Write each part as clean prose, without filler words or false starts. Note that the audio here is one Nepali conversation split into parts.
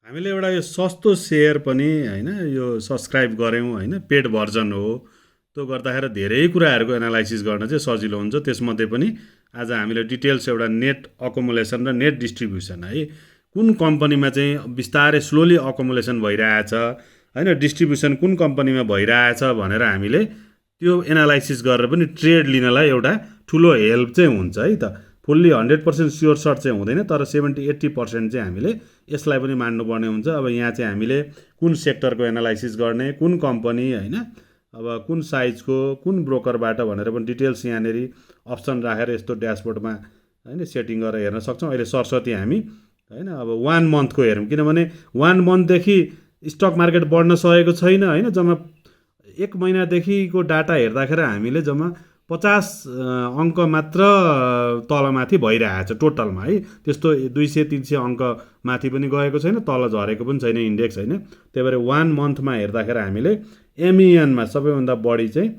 हामीले एउटा यो सस्तो सेयर पनि होइन यो सब्सक्राइब गऱ्यौँ होइन पेड भर्जन हो त्यो गर्दाखेरि धेरै कुराहरूको एनालाइसिस गर्न चाहिँ सजिलो हुन्छ त्यसमध्ये पनि आज हामीले डिटेल्स एउटा नेट अकुमुलेसन र नेट डिस्ट्रिब्युसन है कुन कम्पनीमा चाहिँ बिस्तारै स्लोली अकुमुलेसन भइरहेछ होइन डिस्ट्रिब्युसन कुन कम्पनीमा भइरहेछ भनेर हामीले त्यो एनालाइसिस गरेर पनि ट्रेड लिनलाई एउटा ठुलो हेल्प चाहिँ हुन्छ है त फुल्ली 100% स्योर सर्ट चाहिँ हुँदैन तर 70-80% चाहिँ हामीले यसलाई पनि मान्नुपर्ने हुन्छ अब यहाँ चाहिँ हामीले कुन सेक्टरको एनालाइसिस गर्ने कुन कम्पनी होइन अब कुन साइजको कुन ब्रोकरबाट भनेर पनि डिटेल्स यहाँनिर अप्सन राखेर यस्तो ड्यासबोर्डमा होइन सेटिङ गरेर हेर्न सक्छौँ अहिले सरस्वती हामी होइन अब 1 मन्थको हेरौँ किनभने 1 मन्थदेखि स्टक मार्केट बढ्न सकेको छैन होइन जम्मा 1 महिनादेखिको डाटा हेर्दाखेरि हामीले जम्मा 50 अङ्क मात्र तलमाथि भइरहेछ टोटलमा है त्यस्तो 200-300 अङ्क माथि पनि गएको छैन तल झरेको पनि छैन इन्डेक्स होइन त्यही भएर 1 मन्थमा हेर्दाखेरि हामीले एमइएनमा सबैभन्दा बढी चाहिँ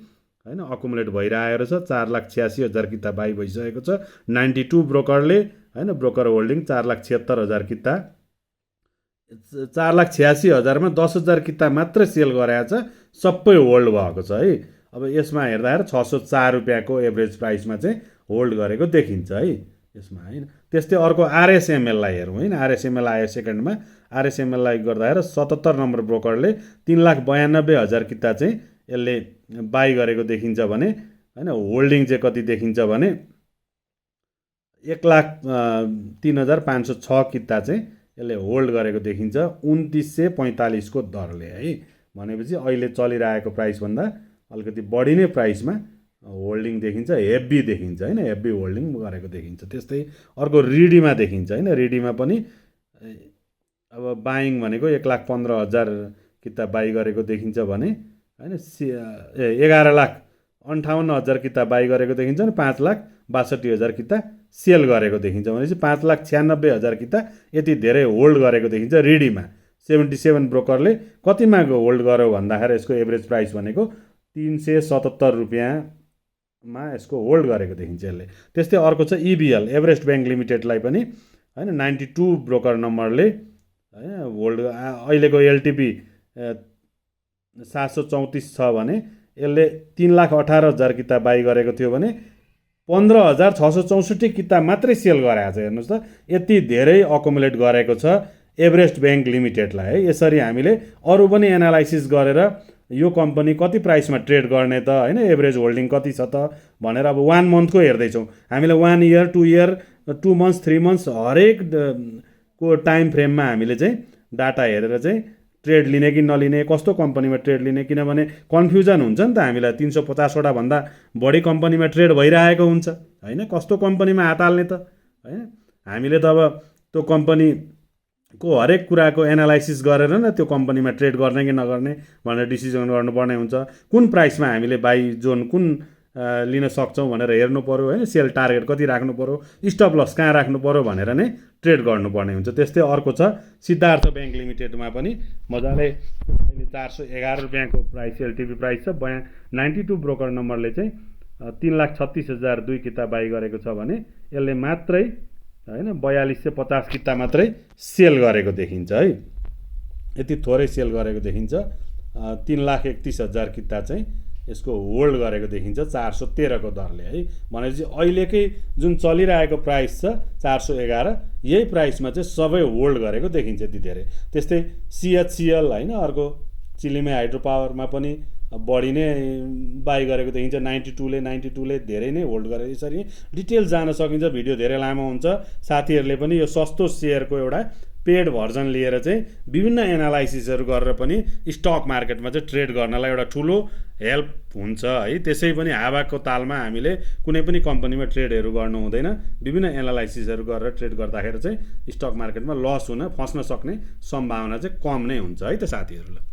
होइन अकुमुलेट भइरहेको छ 4,86,000 किता बाई भइसकेको छ 92 ब्रोकरले होइन ब्रोकर होल्डिङ 4,76,000 किता 4,86,000 मा 10,000 किता मात्र सेल गरेको छ सबै होल्ड भएको छ है अब यसमा हेर्दाखेरि 604 रुपियाँको एभरेज प्राइसमा चाहिँ होल्ड गरेको देखिन्छ है यसमा होइन त्यस्तै अर्को आरएसएमएललाई हेरौँ होइन आरएसएमएल आयो सेकेन्डमा आरएसएमएललाई गर्दाखेरि 77 नम्बर ब्रोकरले 3,92,000 किता चाहिँ यसले बाई गरेको देखिन्छ भने होइन होल्डिङ चाहिँ कति देखिन्छ भने 1,03,506 किता चाहिँ यसले होल्ड गरेको देखिन्छ 2945 को दरले है भनेपछि अहिले चलिरहेको प्राइसभन्दा अलिकति बढी नै प्राइसमा होल्डिङ देखिन्छ हेभी देखिन्छ होइन हेभी होल्डिङ गरेको देखिन्छ त्यस्तै अर्को रिडीमा देखिन्छ होइन रिडीमा पनि अब बाइङ भनेको 1,15,000 किता बाई गरेको देखिन्छ भने होइन 11,58,000 किता बाई गरेको देखिन्छ भने 5,62,000 किता सेल गरेको देखिन्छ भनेपछि 5,96,000 किता यति धेरै होल्ड गरेको देखिन्छ रिडीमा 77 ब्रोकरले कतिमा होल्ड गर्यो भन्दाखेरि यसको एभरेज प्राइस भनेको 377 रुपियाँमा यसको होल्ड गरेको देखिन्छ यसले त्यस्तै अर्को छ इबिएल एभरेस्ट ब्याङ्क लिमिटेडलाई पनि होइन 92 ब्रोकर नम्बरले होइन होल्ड अहिलेको एलटिपी 734 छ भने यसले 3,18,000 किता बाई गरेको थियो भने 15,664 किता मात्रै सेल गराएको छ हेर्नुहोस् त यति धेरै अकुमुलेट गरेको छ एभरेस्ट ब्याङ्क लिमिटेडलाई है यसरी हामीले अरू पनि एनालाइसिस गरेर यो कम्पनी कति प्राइसमा ट्रेड गर्ने त होइन एभरेज होल्डिङ कति छ त भनेर अब 1 मन्थको हेर्दैछौँ हामीले 1 इयर 2 इयर 2 मन्थ्स 3 मन्थ्स हरेक को टाइम फ्रेममा हामीले चाहिँ डाटा हेरेर चाहिँ ट्रेड लिने कि नलिने कस्तो कम्पनीमा ट्रेड लिने किनभने कन्फ्युजन हुन्छ नि त हामीलाई 350 वटा भन्दा बढी कम्पनीमा ट्रेड भइरहेको हुन्छ होइन कस्तो कम्पनीमा हात हाल्ने त होइन हामीले त अब त्यो कम्पनीको हरेक कुराको एनालाइसिस गरेर न त्यो कम्पनीमा ट्रेड गर्ने कि नगर्ने भनेर डिसिजन गर्नुपर्ने हुन्छ कुन प्राइसमा हामीले बाई जोन कुन लिन सक्छौँ भनेर हेर्नु पर्यो होइन सेल टार्गेट कति राख्नु पर्यो स्टप लस कहाँ राख्नु पर्यो भनेर नै ट्रेड गर्नुपर्ने हुन्छ त्यस्तै अर्को छ सिद्धार्थ ब्याङ्क लिमिटेडमा पनि मजाले अहिले 411 रुपियाँको प्राइस एलटिपी प्राइस छ 92 ब्रोकर नम्बरले चाहिँ 3,36,002 किता बाई गरेको छ भने यसले मात्रै होइन 4,250 किता मात्रै सेल गरेको देखिन्छ है यति थोरै सेल गरेको देखिन्छ 3,31,000 किता चाहिँ यसको होल्ड गरेको देखिन्छ 413 को दरले है भनेपछि अहिलेकै जुन चलिरहेको प्राइस छ 411 यही प्राइसमा चाहिँ सबै होल्ड गरेको देखिन्छ यति धेरै त्यस्तै सिएचसिएल होइन अर्को चिलिमे हाइड्रो पावरमा पनि बढी नै बाई गरेको देखिन्छ 92 ले धेरै नै होल्ड गरेको यसरी डिटेल्स जान सकिन्छ भिडियो धेरै लामो हुन्छ साथीहरूले पनि यो सस्तो सेयरको एउटा पेड भर्जन लिएर चाहिँ विभिन्न एनालाइसिसहरू गरेर पनि स्टक मार्केटमा चाहिँ ट्रेड गर्नलाई एउटा ठुलो हेल्प हुन्छ है त्यसै पनि हावाको तालमा हामीले कुनै पनि कम्पनीमा ट्रेडहरू गर्नु हुँदैन विभिन्न एनालाइसिसहरू गरेर ट्रेड गर्दाखेरि चाहिँ स्टक मार्केटमा लस हुन फस्न सक्ने सम्भावना चाहिँ कम नै हुन्छ है त साथीहरूलाई